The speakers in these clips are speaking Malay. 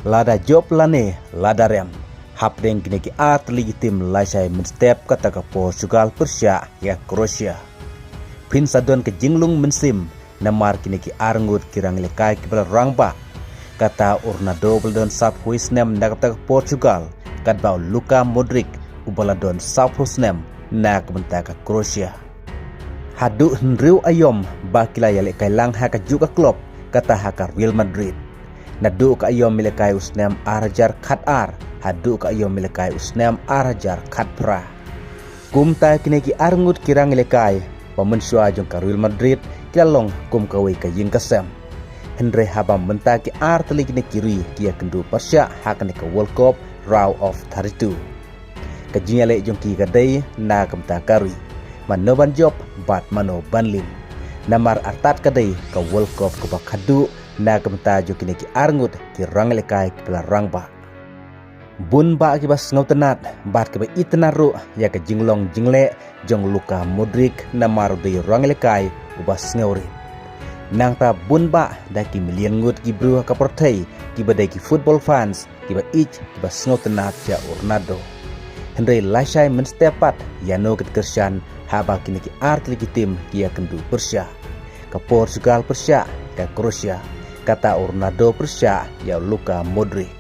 lada job lane lada rem hapdeng kini ki art legitim laisai menstep kata ke Portugal Persia ya Croatia pin sadon ke jinglung mensim namar kini ki arngut kirang lekai ki rangba kata Ronaldo beldon sap huisnem nakata ke Portugal kadbau Luka Modric ubaladon sap husnem nak mentaka Croatia hadu henriu ayom bakila yale kailang haka juga klub kata haka Real Madrid nadu ka ayom milekai usnem arajar Qatar hadu ka ayom milekai usnem arajar Qatpra kumta kineki arngut kirang milekai pamensua jong ka Real Madrid kilalong kum kawi ka yingkasem Henry habam mentaki artli kineki ri kia kendu Persia hakane ka World Cup round of 32 kajinyale jong ki kadai na kamta karui manoban job bat mano banlim namar artat kadai ka World Cup ka bakadu na kamta jo kineki arngut ki ranglekai kepala rangba bun ba ki bas ngautenat bat ke itnaru ya ka jinglong jingle jong Luka Modric namar de ranglekai ubas ngauri nang ta bun ba da ki million ngut ki bru ka portai ki badai ki football fans ki ba ich ki bas ngautenat ya Ronaldo Henry Laisai menstepat yano ketkersian haba kini ki art legitim kia kendu Persia ke Portugal Persia ke Croatia kata Ronaldo Persia ya Luka Modric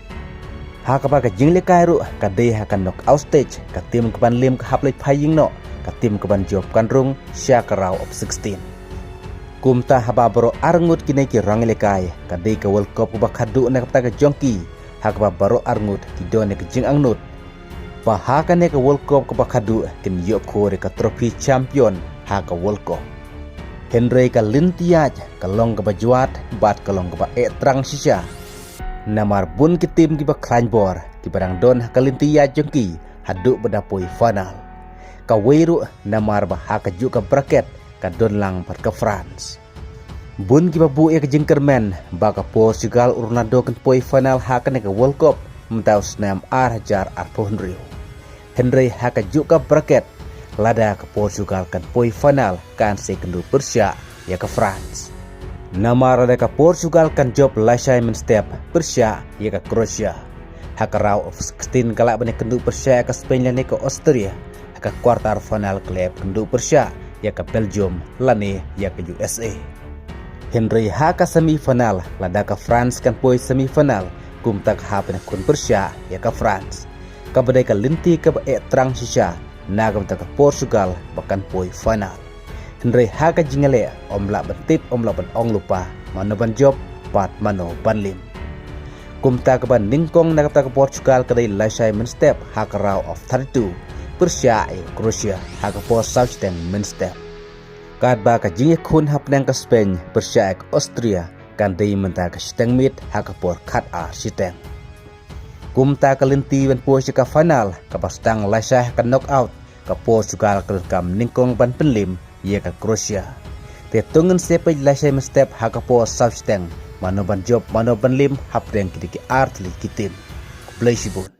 hakapa ka jingle kairu ka dei hakan knockout stage ka tim keban lim ka haplai paying no ka tim keban job kanrung sya ka round of 16 kumta haba baro arngut kini ki ranglekai ka dei ka World Cup ba khadu na ka jongki hakapa baro arngut ki done ka jing angnut bahakane ke World Cup ke bakadu kin yoko ke trofi champion ha ke World Cup Henry ka lintiaj kalong ke bajuat bat kalong ke ba etrang sisa namar bun ki tim ki ba klanbor ki barang don ka lintiaj jengki hadu bedapoi final ka weiru namar ba ha ke ju ka bracket ka don lang par ke France bun ki ba bu e ke jingkermen ba ka Portugal Ronaldo kan poi final ha ke World Cup mentau snam arjar arponrio Henry haka juga bracket lada ke Portugal kan poi final kan sekendu Persia ya ke France nama lada ke Portugal kan job laisai menstep Persia ya ke Croatia haka round of 16 kalak bane kendu Persia ke Spain lane ke Austria haka quarter final klub kendu Persia ya ke Belgium lane ya ke USA Henry haka semifinal lada ke France kan poi semifinal kumtak hapena kun Persia ya ke France kabadai ka linti ka terang sisa nagam ta ka Portugal bahkan poi final Henry haka jingale omla bentip omla ben ong lupa mano ban job pat mano banlim kumta ka ban ningkong nagam ta ka Portugal kadai laisai menstep haka round of 32 Persia Croatia haka po Southern menstep kad ba ka jinge kun hapnang ka Spain Persia Austria kan dei menta ka steng mit haka por Qatar siteng kumta kalinti ban po ka final ka bastang laisah ka knockout ka Portugal kam ningkong ban penlim ye ka Croatia te tungan sepay laisah step haka po Southern mano ban job mano ban lim hapdeng kidiki artli kitim blay sibun